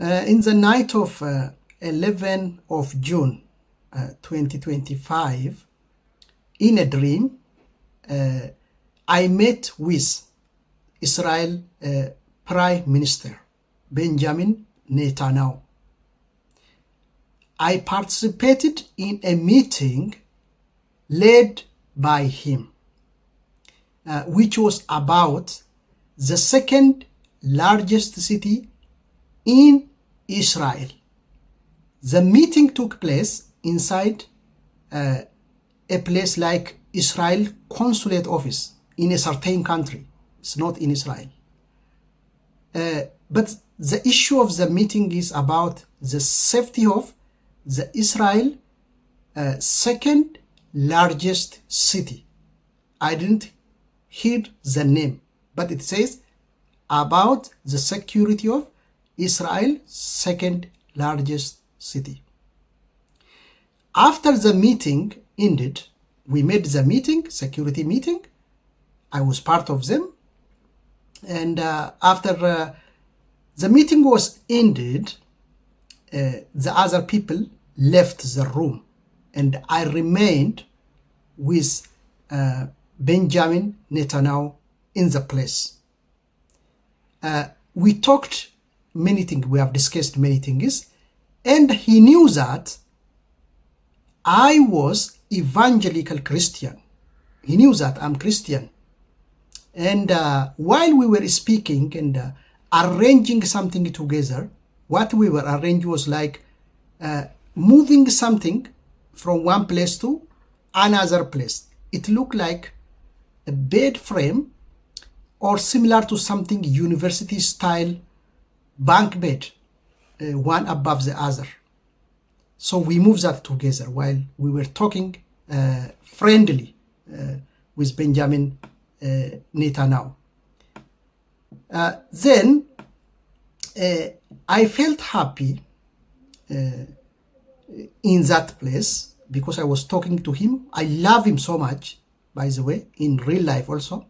In the night of 11 of June 2025, in a dream, I met with Israel Prime Minister Benjamin Netanyahu. I participated in a meeting led by him, which was about the second largest city in Israel. The meeting took place inside a place like Israel consulate office in a certain country. It's not in Israel. But the issue of the meeting is about the safety of the Israel second largest city. I didn't hear the name, but it says about the security of Israel second largest city. After the meeting ended, we made the meeting, security meeting. I was part of them. And after the meeting was ended, the other people left the room, and I remained with Benjamin Netanyahu in the place. We talked many things, we have discussed many things, and he knew that I was evangelical Christian. He knew that I'm Christian. And while we were speaking and arranging something together, what we were arranging was like moving something from one place to another place. It looked like a bed frame or similar to something university style bunk bed, one above the other. So we moved that together while we were talking friendly with Benjamin Netanyahu. Then I felt happy in that place because I was talking to him. I love him so much, by the way, in real life also.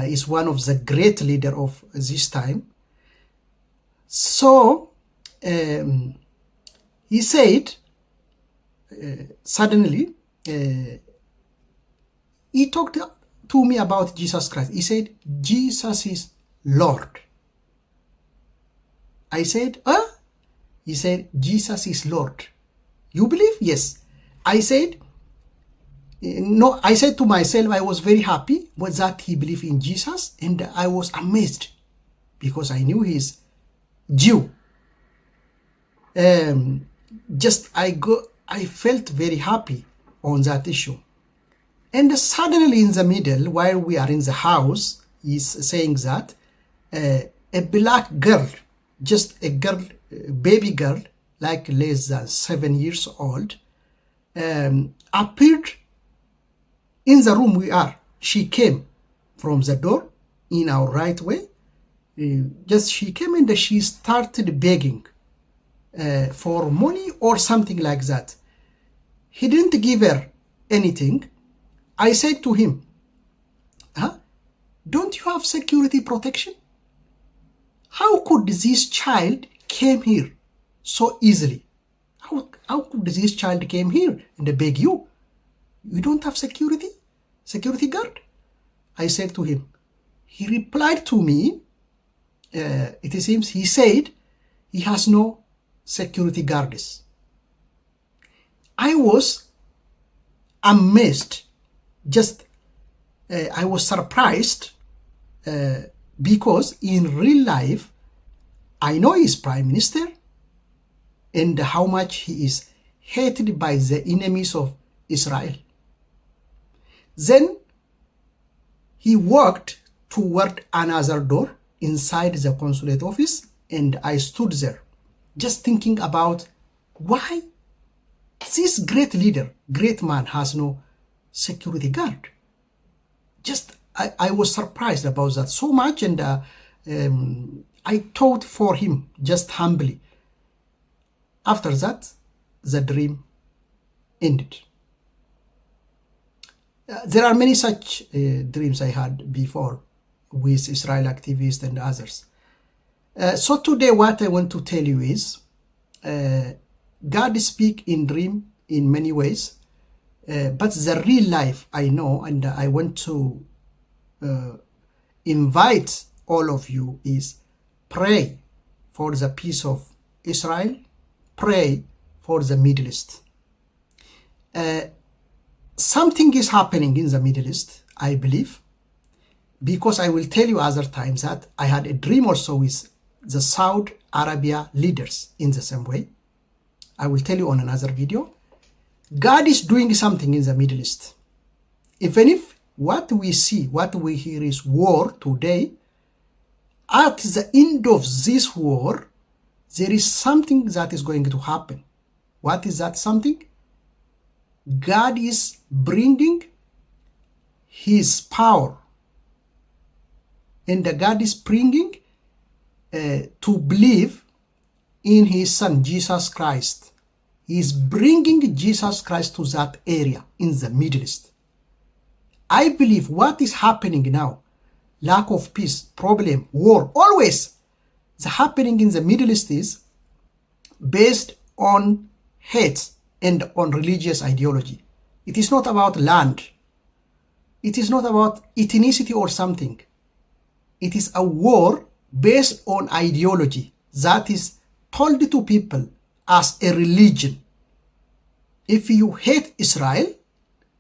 He's one of the great leaders of this time. So he said, suddenly, he talked to me about Jesus Christ. He said, Jesus is Lord. I said, huh? He said, Jesus is Lord. You believe? Yes. I said, no. I said to myself, I was very happy with that he believed in Jesus, and I was amazed because I knew he's Jew. I felt very happy on that issue. And suddenly in the middle, while we are in the house, he's saying that a black girl, just a girl, baby girl, like less than 7 years old, appeared in the room we are. She came from the door in our right way. She came and she started begging for money or something like that. He didn't give her anything. I said to him, don't you have security protection? How could this child came here so easily? How could this child came here and beg you? You don't have security guard? I said to him. He replied to me, it seems he said he has no security guards. I was amazed. I was surprised because in real life, I know he's prime minister and how much he is hated by the enemies of Israel. Then he walked toward another door inside the consulate office, and I stood there just thinking about why this great leader, great man has no security guard. I was surprised about that so much, and I thought for him just humbly. After that, the dream ended. There are many such dreams I had before with Israel activists and others. So today what I want to tell you is, God speaks in dream in many ways, but the real life I know, and I want to invite all of you is pray for the peace of Israel, pray for the Middle East. Something is happening in the Middle East, I believe, because I will tell you other times that I had a dream also with the Saudi Arabia leaders in the same way. I will tell you on another video. God is doing something in the Middle East. Even if what we see, what we hear is war today, at the end of this war, there is something that is going to happen. What is that something? God is bringing his power, and God is bringing to believe in his son Jesus Christ. He is bringing Jesus Christ to that area in the Middle East. I believe what is happening now, lack of peace, problem, war, always the happening in the Middle East is based on hate and on religious ideology. It is not about land. It is not about ethnicity or something. It is a war based on ideology that is told to people as a religion. If you hate Israel,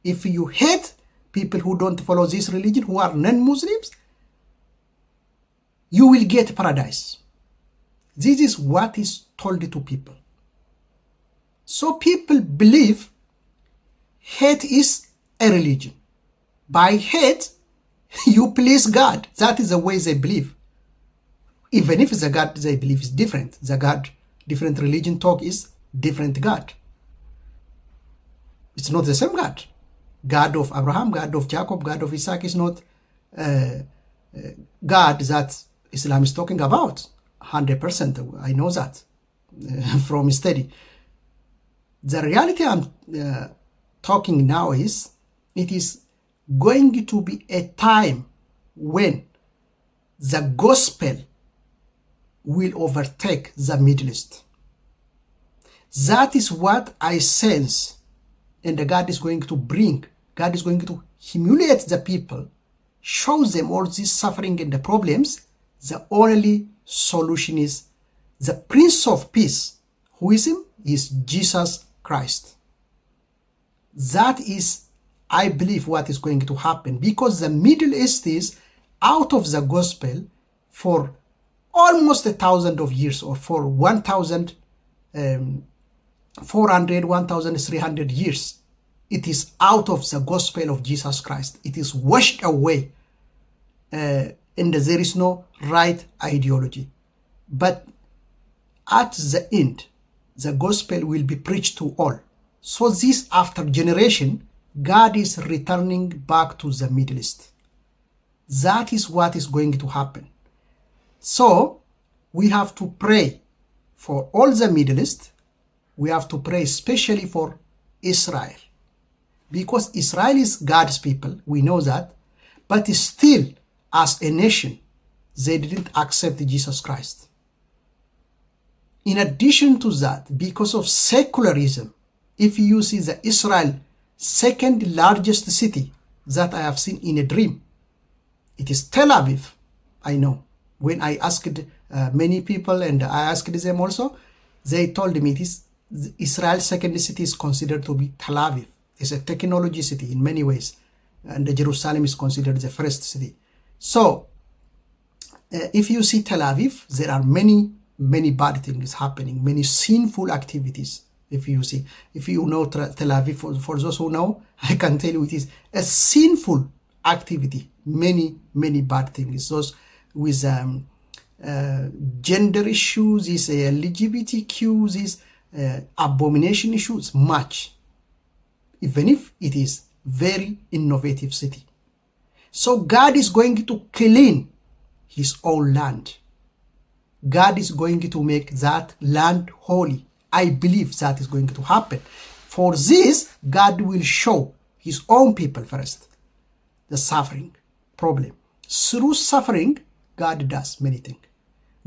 if you hate people who don't follow this religion, who are non-Muslims, you will get paradise. This is what is told to people. So people believe hate is a religion. By hate, you please God. That is the way they believe. Even if the God they believe is different. The God, different religion talk is different God. It's not the same God. God of Abraham, God of Jacob, God of Isaac is not God that Islam is talking about. 100%. I know that from study. The reality I'm talking now is, it is going to be a time when the gospel will overtake the Middle East. That is what I sense, and God is going to bring. God is going to humiliate the people, show them all this suffering and the problems. The only solution is the Prince of Peace. Who is him? Is Jesus Christ. That is, I believe, what is going to happen, because the Middle East is out of the gospel for almost 1,000 of years, or for 1,400, 1,300 years. It is out of the gospel of Jesus Christ. It is washed away, and there is no right ideology. But at the end, the gospel will be preached to all. So this, after generation, God is returning back to the Middle East. That is what is going to happen. So we have to pray for all the Middle East. We have to pray especially for Israel, because Israel is God's people. We know that. But still, as a nation, they didn't accept Jesus Christ. In addition to that, because of secularism, if you see the Israel second largest city that I have seen in a dream, it is Tel Aviv. I know. When I asked many people, and I asked them also, they told me it is Israel's second city is considered to be Tel Aviv. It's a technology city in many ways, and Jerusalem is considered the first city. So if you see Tel Aviv, there are many bad things happening, many sinful activities. If you know Tel Aviv, for those who know, I can tell you it is a sinful activity. Many bad things. Those with gender issues, these LGBTQ, these abomination issues, much. Even if it is very innovative city. So God is going to clean his own land. God is going to make that land holy. I believe that is going to happen. For this, God will show his own people first the suffering problem. Through suffering, God does many things.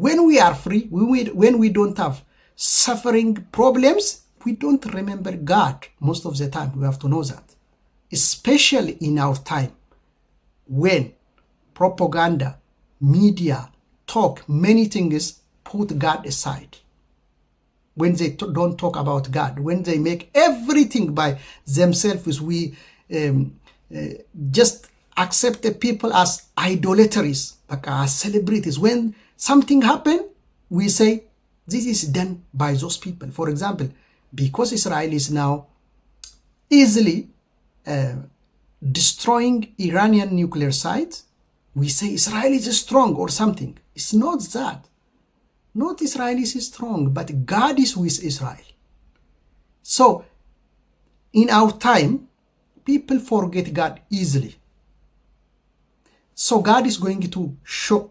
When we are free, when we don't have suffering problems, we don't remember God most of the time. We have to know that. Especially in our time, when propaganda, media, talk, many things put God aside. When they don't talk about God, when they make everything by themselves, we just accept the people as idolatries, like as celebrities. When something happens, we say, this is done by those people. For example, because Israel is now easily destroying Iranian nuclear sites, we say Israel is strong or something. It's not that. Not Israel is strong, but God is with Israel. So, in our time, people forget God easily. So God is going to show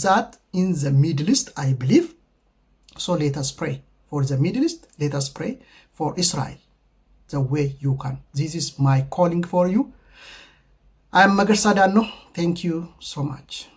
that in the Middle East, I believe. So let us pray for the Middle East. Let us pray for Israel the way you can. This is my calling for you. I am Magarsa Danno. Thank you so much.